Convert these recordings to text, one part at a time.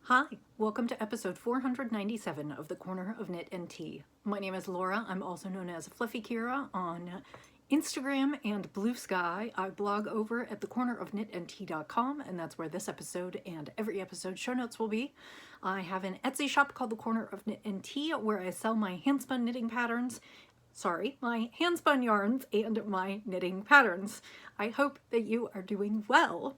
Hi, welcome to episode 497 of the Corner of Knit and Tea. My name is Laura. I'm also known as Fluffy Kira on Instagram and Blue Sky. I blog over at thecornerofknitandtea.com, and that's where this episode and every episode show notes will be. I have an Etsy shop called The Corner of Knit and Tea where I sell my handspun knitting patterns. My handspun yarns and my knitting patterns. I hope that you are doing well.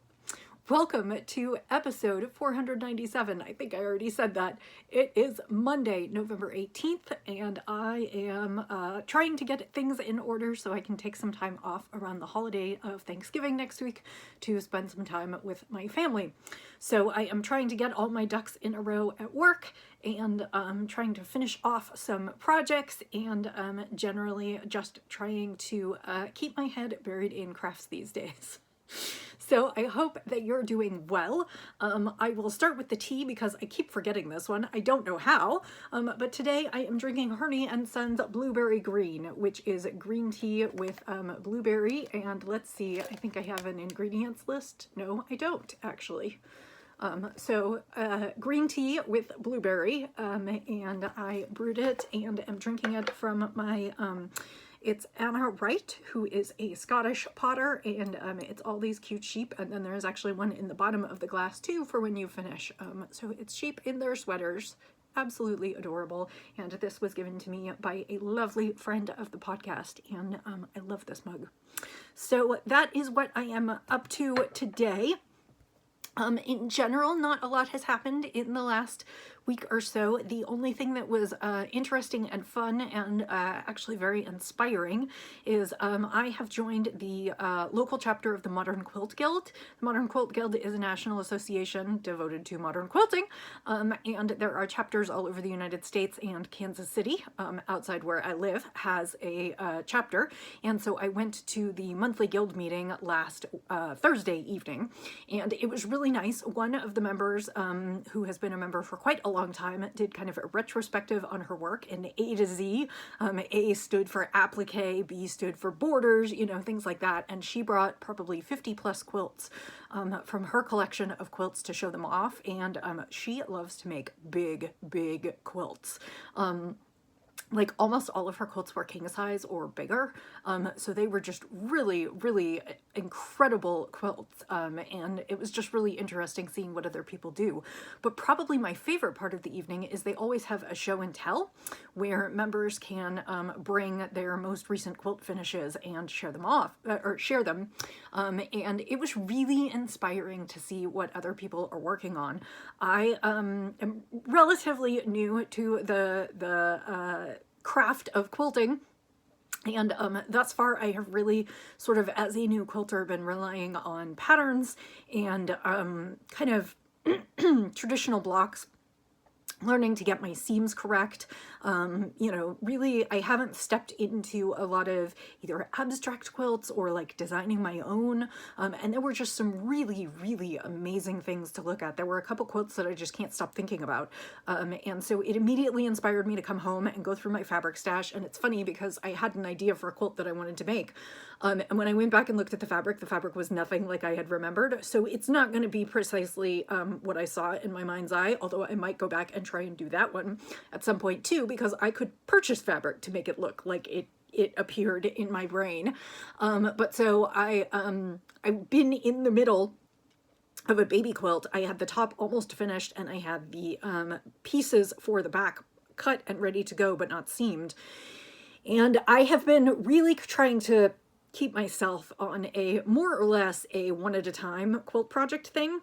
Welcome to episode 497. I think I already said that. It is Monday, November 18th, and I am trying to get things in order so I can take some time off around the holiday of Thanksgiving next week to spend some time with my family. So I am trying to get all my ducks in a row at work and trying to finish off some projects and generally just trying to keep my head buried in crafts these days. So I hope that you're doing well. I will start with the tea because I keep forgetting this one. I don't know how, but today I am drinking Harney & Sons Blueberry Green, which is green tea with blueberry. And let's see, I think I have an ingredients list. No, I don't actually. Green tea with blueberry, and I brewed it and am drinking it from my it's Anna Wright, who is a Scottish potter, and it's all these cute sheep, and then there's actually one in the bottom of the glass too for when you finish. So it's sheep in their sweaters, absolutely adorable, and this was given to me by a lovely friend of the podcast, and I love this mug. So that is what I am up to today. In general, not a lot has happened in the last week or so. The only thing that was interesting and fun and actually very inspiring is I have joined the local chapter of the Modern Quilt Guild. The Modern Quilt Guild is a national association devoted to modern quilting, and there are chapters all over the United States, and Kansas City, outside where I live, has a chapter. And so I went to the monthly guild meeting last Thursday evening, and it was really nice. One of the members, who has been a member for quite a long time, did kind of a retrospective on her work in A to Z. A stood for applique, B stood for borders, you know, things like that. And she brought probably 50 plus quilts from her collection of quilts to show them off. And she loves to make big, big quilts. Like almost all of her quilts were king size or bigger. So they were just really, really incredible quilts. And it was just really interesting seeing what other people do. But probably my favorite part of the evening is they always have a show and tell where members can bring their most recent quilt finishes and share them off, or share them. And it was really inspiring to see what other people are working on. I am relatively new to the craft of quilting, and thus far I have really sort of, as a new quilter, been relying on patterns and kind of traditional blocks, learning to get my seams correct. You know, really, I haven't stepped into a lot of either abstract quilts or like designing my own. And there were just some really, really amazing things to look at. There were a couple quilts that I just can't stop thinking about. And so it immediately inspired me to come home and go through my fabric stash. And it's funny because I had an idea for a quilt that I wanted to make. And when I went back and looked at the fabric was nothing like I had remembered. So it's not going to be precisely what I saw in my mind's eye, although I might go back and try and do that one at some point too, because I could purchase fabric to make it look like it appeared in my brain. But so I've been in the middle of a baby quilt. I had the top almost finished, and I had the pieces for the back cut and ready to go, but not seamed. And I have been really trying to keep myself on a more or less a one at a time quilt project thing,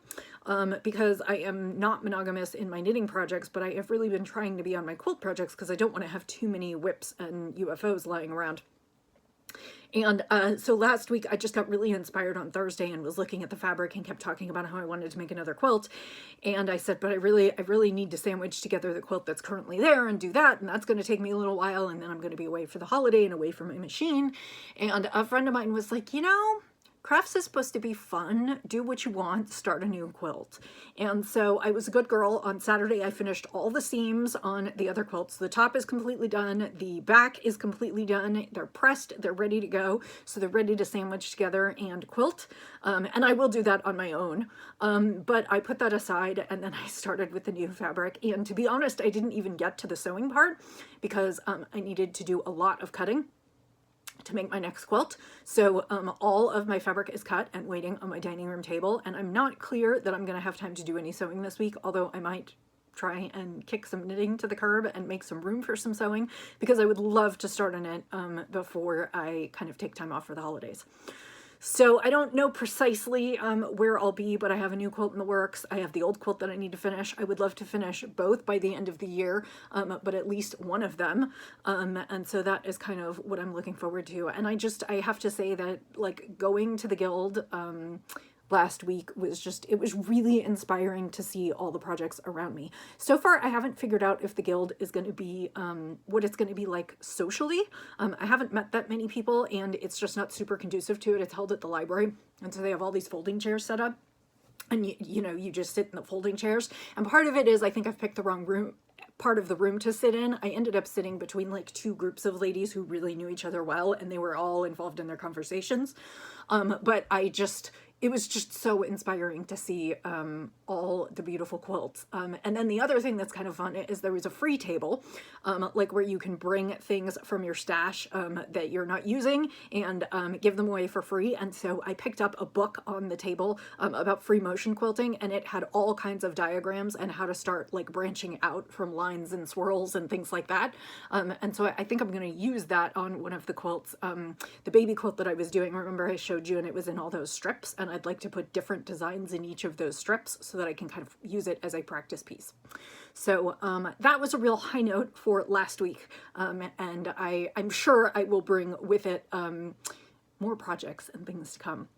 because I am not monogamous in my knitting projects, but I have really been trying to be on my quilt projects because I don't want to have too many whips and UFOs lying around. And so last week I just got really inspired on Thursday and was looking at the fabric and kept talking about how I wanted to make another quilt. And I said, but I really need to sandwich together the quilt that's currently there and do that. And that's going to take me a little while. And then I'm going to be away for the holiday and away from my machine. And a friend of mine was like, you know, crafts is supposed to be fun, do what you want, start a new quilt. And so I was a good girl. On Saturday, I finished all the seams on the other quilts. The top is completely done. The back is completely done. They're pressed. They're ready to go. So they're ready to sandwich together and quilt. And I will do that on my own. But I put that aside and then I started with the new fabric. And to be honest, I didn't even get to the sewing part because I needed to do a lot of cutting to make my next quilt. So all of my fabric is cut and waiting on my dining room table, and I'm not clear that I'm gonna have time to do any sewing this week, although I might try and kick some knitting to the curb and make some room for some sewing, because I would love to start on it before I kind of take time off for the holidays. So I don't know precisely where I'll be, but I have a new quilt in the works. I have the old quilt that I need to finish. I would love to finish both by the end of the year, but at least one of them. And so that is kind of what I'm looking forward to. And I have to say that, like, going to the Guild last week was it was really inspiring to see all the projects around me. So far, I haven't figured out if the Guild is going to be, what it's going to be like socially. I haven't met that many people, and it's just not super conducive to it. It's held at the library, and so they have all these folding chairs set up, and you know, you just sit in the folding chairs. And part of it is, I think I've picked the wrong part of the room to sit in. I ended up sitting between like two groups of ladies who really knew each other well, and they were all involved in their conversations. But it was just so inspiring to see all the beautiful quilts. And then the other thing that's kind of fun is there was a free table, like where you can bring things from your stash that you're not using and give them away for free. And so I picked up a book on the table about free motion quilting, and it had all kinds of diagrams and how to start like branching out from lines and swirls and things like that. And so I think I'm going to use that on one of the quilts, the baby quilt that I was doing. Remember I showed you, and it was in all those strips, and I'd like to put different designs in each of those strips so that I can kind of use it as a practice piece. So that was a real high note for last week, and I'm sure I will bring with it more projects and things to come.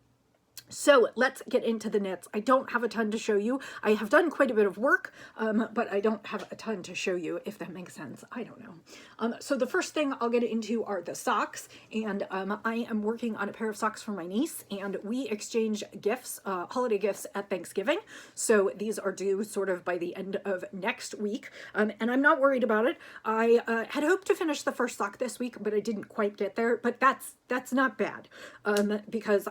So let's get into the knits. I don't have a ton to show you. I have done quite a bit of work, but I don't have a ton to show you, if that makes sense. I don't know. So the first thing I'll get into are the socks, and I am working on a pair of socks for my niece, and we exchange gifts, holiday gifts at Thanksgiving. So these are due sort of by the end of next week, and I'm not worried about it. I had hoped to finish the first sock this week, but I didn't quite get there, but that's not bad, because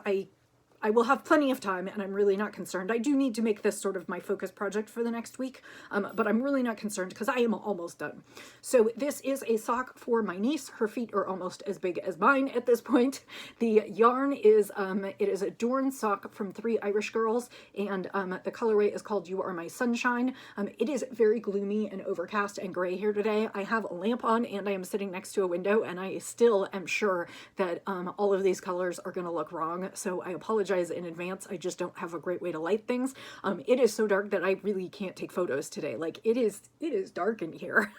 I will have plenty of time, and I'm really not concerned. I do need to make this sort of my focus project for the next week, but I'm really not concerned because I am almost done. So this is a sock for my niece. Her feet are almost as big as mine at this point. The yarn is, it is a Dorn sock from 3 Irish Girls, and the colorway is called You Are My Sunshine. It is very gloomy and overcast and gray here today. I have a lamp on, and I am sitting next to a window, and I still am sure that all of these colors are going to look wrong, so I apologize in advance. I just don't have a great way to light things. It is so dark that I really can't take photos today. Like, it is dark in here,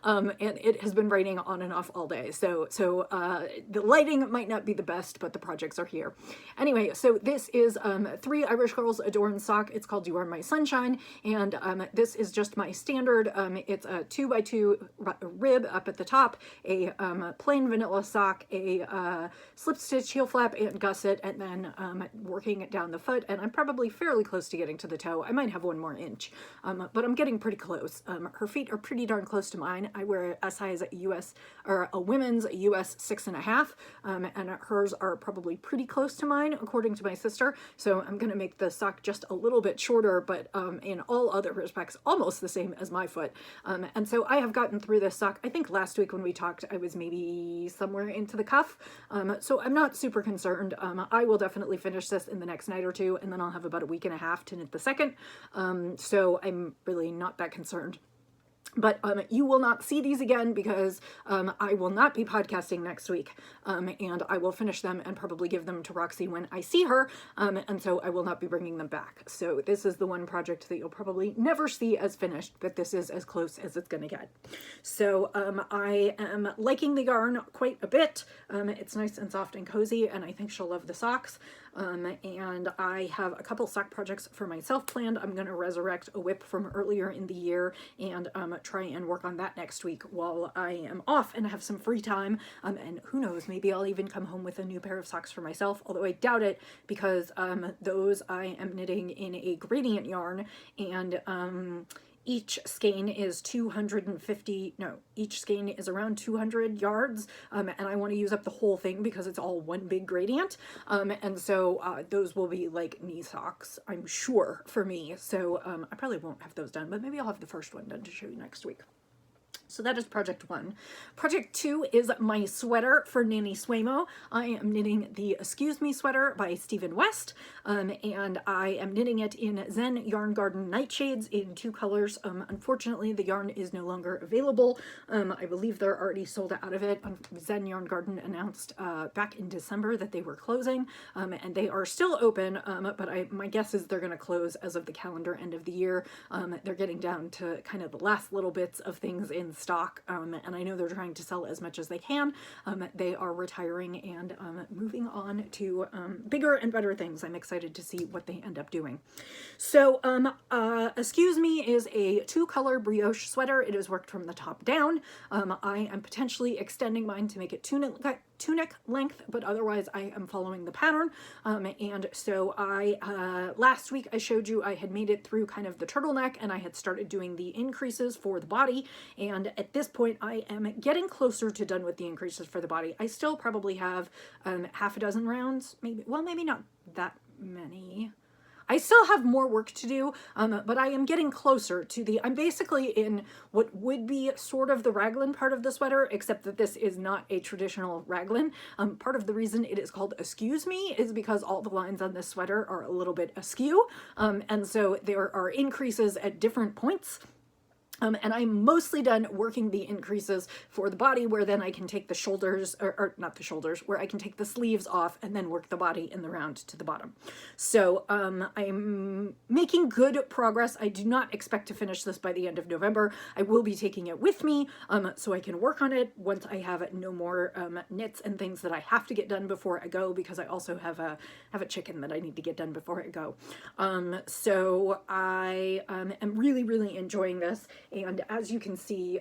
and it has been raining on and off all day. So the lighting might not be the best, but the projects are here. Anyway, so this is 3 Irish Girls Adorn sock. It's called You Are My Sunshine, and this is just my standard. It's a 2x2 rib up at the top, a plain vanilla sock, a slip stitch heel flap and gusset, and then working it down the foot, and I'm probably fairly close to getting to the toe. I might have 1 more inch, but I'm getting pretty close. Her feet are pretty darn close to mine. I wear a size US, or a women's US 6.5, and hers are probably pretty close to mine, according to my sister. So I'm going to make the sock just a little bit shorter, but in all other respects, almost the same as my foot. And so I have gotten through this sock. I think last week when we talked, I was maybe somewhere into the cuff. So I'm not super concerned. I will definitely finish this in the next night or two, and then I'll have about a week and a half to knit the second. So I'm really not that concerned. But you will not see these again because I will not be podcasting next week, and I will finish them and probably give them to Roxy when I see her, and so I will not be bringing them back. So this is the one project that you'll probably never see as finished, but this is as close as it's going to get. So I am liking the yarn quite a bit. It's nice and soft and cozy, and I think she'll love the socks. and I have a couple sock projects for myself planned. I'm going to resurrect a whip from earlier in the year and try and work on that next week while I am off and have some free time. And who knows, maybe I'll even come home with a new pair of socks for myself, although I doubt it because those I am knitting in a gradient yarn, and each skein is 250, no, each skein is around 200 yards, and I want to use up the whole thing because it's all one big gradient, and so those will be like knee socks, I'm sure, for me, so I probably won't have those done, but maybe I'll have the first one done to show you next week. So that is project 1. Project 2 is my sweater for Nanny Swaymo. I am knitting the Excuse Me sweater by Stephen West, and I am knitting it in Zen Yarn Garden Nightshades in 2 colors. Unfortunately, the yarn is no longer available. I believe they're already sold out of it. Zen Yarn Garden announced back in December that they were closing, and they are still open, but my guess is they're going to close as of the calendar end of the year. They're getting down to kind of the last little bits of things in stock, and I know they're trying to sell as much as they can. They are retiring and moving on to bigger and better things. I'm excited to see what they end up doing. So Excuse Me is a 2-color brioche sweater. It is worked from the top down. I am potentially extending mine to make it tunic length, but otherwise I am following the pattern, and so last week I showed you I had made it through kind of the turtleneck and I had started doing the increases for the body, and at this point I am getting closer to done with the increases for the body. I still probably have half a dozen rounds, maybe not that many. I still have more work to do, but I am getting closer to I'm basically in what would be sort of the raglan part of the sweater, except that this is not a traditional raglan. Part of the reason it is called Excuse Me is because all the lines on this sweater are a little bit askew, and so there are increases at different points. And I'm mostly done working the increases for the body, where then I can take the shoulders, or not the shoulders, where I can take the sleeves off and then work the body in the round to the bottom. So I'm making good progress. I do not expect to finish this by the end of November. I will be taking it with me so I can work on it once I have no more knits and things that I have to get done before I go, because I also have a chicken that I need to get done before I go. So I am really, really enjoying this. And as you can see,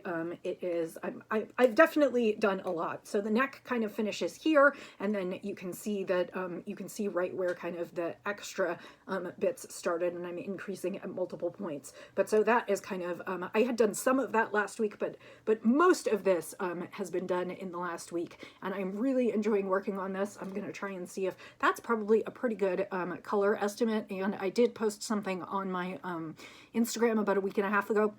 I've definitely done a lot. So the neck kind of finishes here, and then you can see that you can see right where kind of the extra bits started, and I'm increasing at multiple points. But so that is kind of, I had done some of that last week, but most of this has been done in the last week, and I'm really enjoying working on this. I'm going to try and see if that's probably a pretty good color estimate, and I did post something on my Instagram about a week and a half ago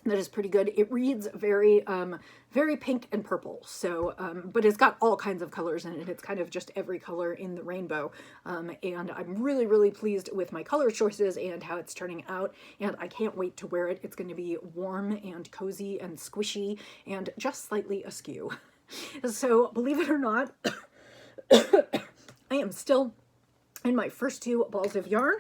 that is pretty good. It reads very very pink and purple, so but it's got all kinds of colors in it. It's kind of just every color in the rainbow, and I'm really, really pleased with my color choices and how it's turning out, and I can't wait to wear it. It's going to be warm and cozy and squishy and just slightly askew. So believe it or not, I am still in my first 2 balls of yarn,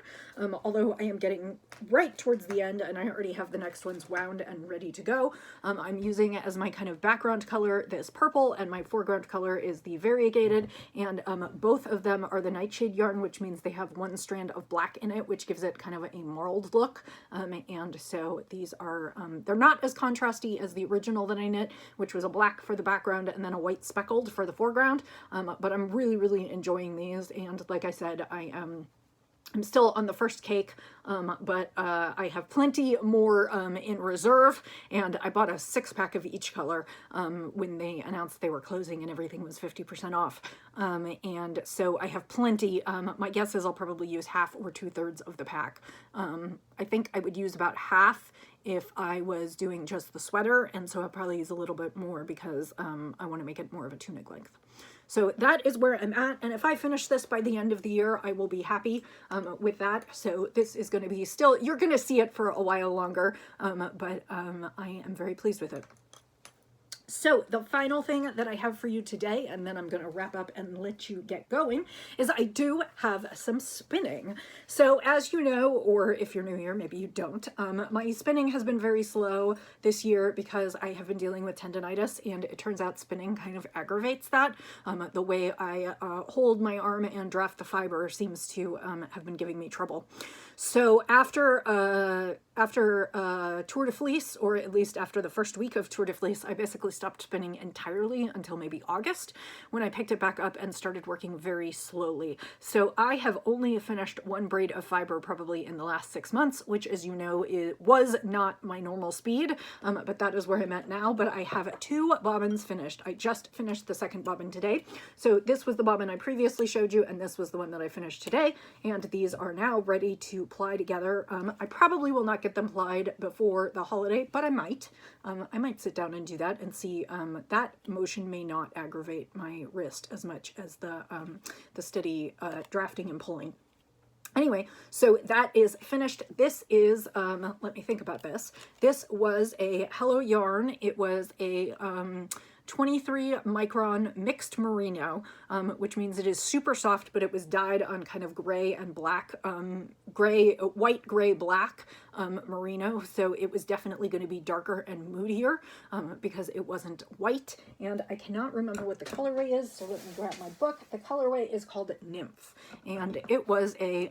although I am getting right towards the end and I already have the next ones wound and ready to go. I'm using as my kind of background color this purple, and my foreground color is the variegated, and both of them are the Nightshade yarn, which means they have 1 strand of black in it, which gives it kind of a marled look, and so these are, they're not as contrasty as the original that I knit, which was a black for the background and then a white speckled for the foreground, but I'm really, really enjoying these, and like I said, I'm still on the first cake, but I have plenty more in reserve, and I bought a 6-pack of each color when they announced they were closing and everything was 50% off, and so I have plenty. My guess is I'll probably use half or 2/3 of the pack. I think I would use about half if I was doing just the sweater, and so I'll probably use a little bit more because I want to make it more of a tunic length. So that is where I'm at, and if I finish this by the end of the year, I will be happy with that. So this is going to be still, you're going to see it for a while longer, but I am very pleased with it. So the final thing that I have for you today, and then I'm going to wrap up and let you get going, is I do have some spinning. So as you know, or if you're new here, maybe you don't, my spinning has been very slow this year because I have been dealing with tendonitis, and it turns out spinning kind of aggravates that. The way I hold my arm and draft the fiber seems to have been giving me trouble. So after Tour de Fleece, or at least after the first week of Tour de Fleece, I basically stopped spinning entirely until maybe August, when I picked it back up and started working very slowly. So I have only finished one braid of fiber probably in the last 6 months, which, as you know, it was not my normal speed, but that is where I'm at now. But I have 2 bobbins finished. I just finished the second bobbin today. So this was the bobbin I previously showed you, and this was the one that I finished today, and these are now ready to ply together. I probably will not get them plied before the holiday, but I might. I might sit down and do that and see. That motion may not aggravate my wrist as much as the steady drafting and pulling. Anyway, so that is finished. This is, let me think about this. This was a Hello Yarn. It was a 23 micron mixed merino, which means it is super soft, but it was dyed on kind of gray and black, white, gray, black merino. So it was definitely going to be darker and moodier because it wasn't white. And I cannot remember what the colorway is, so let me grab my book. The colorway is called Nymph, and it was a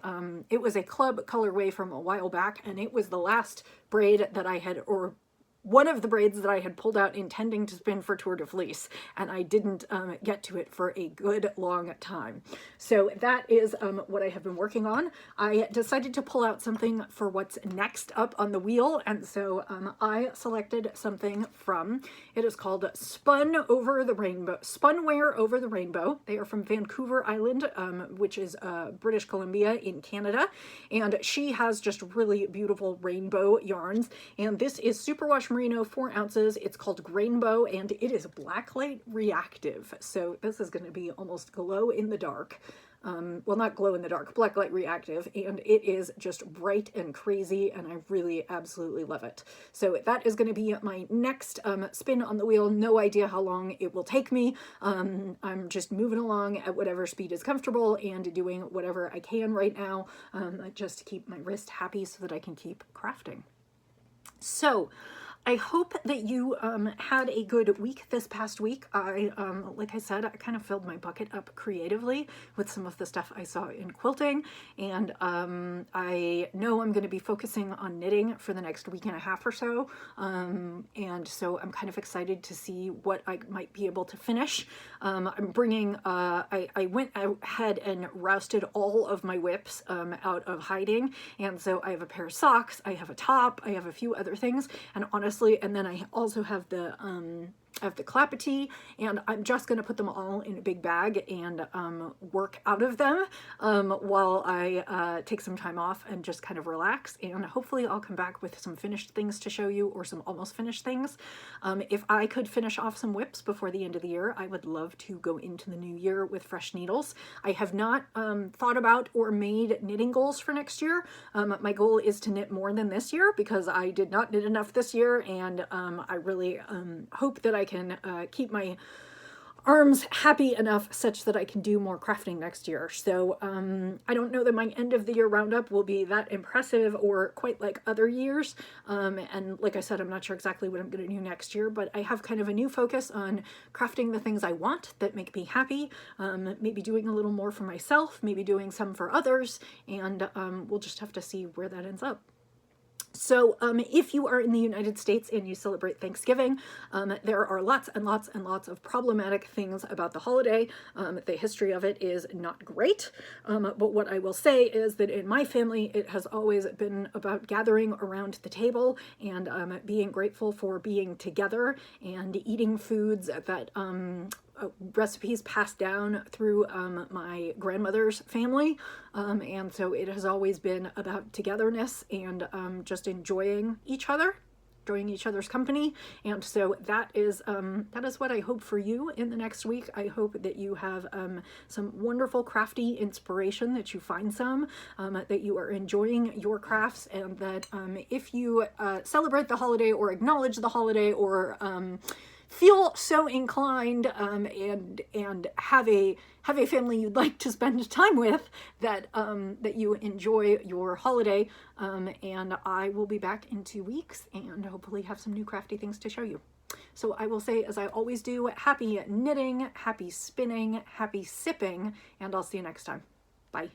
club colorway from a while back, and it was the last braid that I had, or one of the braids that I had pulled out intending to spin for Tour de Fleece, and I didn't get to it for a good long time. So that is what I have been working on. I decided to pull out something for what's next up on the wheel, and so I selected something from, it is called Spunwear Over the Rainbow. They are from Vancouver Island, which is British Columbia in Canada, and she has just really beautiful rainbow yarns, and this is superwash merino, 4 ounces. It's called Grainbow, and it is blacklight reactive. So this is going to be almost glow in the dark. Well, not glow in the dark, blacklight reactive, and it is just bright and crazy, and I really absolutely love it. So that is going to be my next spin on the wheel. No idea how long it will take me. I'm just moving along at whatever speed is comfortable and doing whatever I can right now, just to keep my wrist happy so that I can keep crafting. So I hope that you had a good week this past week. Like I said, I kind of filled my bucket up creatively with some of the stuff I saw in quilting, and I know I'm going to be focusing on knitting for the next week and a half or so, and so I'm kind of excited to see what I might be able to finish. I'm bringing, I went ahead and rousted all of my whips out of hiding, and so I have a pair of socks, I have a top, I have a few other things, and honestly, and then I also have the clapetee, and I'm just going to put them all in a big bag and work out of them while I take some time off and just kind of relax, and hopefully I'll come back with some finished things to show you, or some almost finished things. If I could finish off some whips before the end of the year, I would love to go into the new year with fresh needles. I have not thought about or made knitting goals for next year. My goal is to knit more than this year because I did not knit enough this year, and I really hope that I can keep my arms happy enough such that I can do more crafting next year. So I don't know that my end of the year roundup will be that impressive or quite like other years. And like I said, I'm not sure exactly what I'm going to do next year, but I have kind of a new focus on crafting the things I want that make me happy, maybe doing a little more for myself, maybe doing some for others, and we'll just have to see where that ends up. So if you are in the United States and you celebrate Thanksgiving, there are lots and lots and lots of problematic things about the holiday. The history of it is not great, but what I will say is that in my family, it has always been about gathering around the table and being grateful for being together and eating foods that recipes passed down through my grandmother's family, and so it has always been about togetherness and just enjoying each other's company. And so that is what I hope for you in the next week. I hope that you have some wonderful crafty inspiration, that you find some, that you are enjoying your crafts, and that if you celebrate the holiday or acknowledge the holiday or feel so inclined and have a family you'd like to spend time with, that that you enjoy your holiday. And I will be back in 2 weeks and hopefully have some new crafty things to show you. So I will say, as I always do, happy knitting, happy spinning, happy sipping, and I'll see you next time. Bye.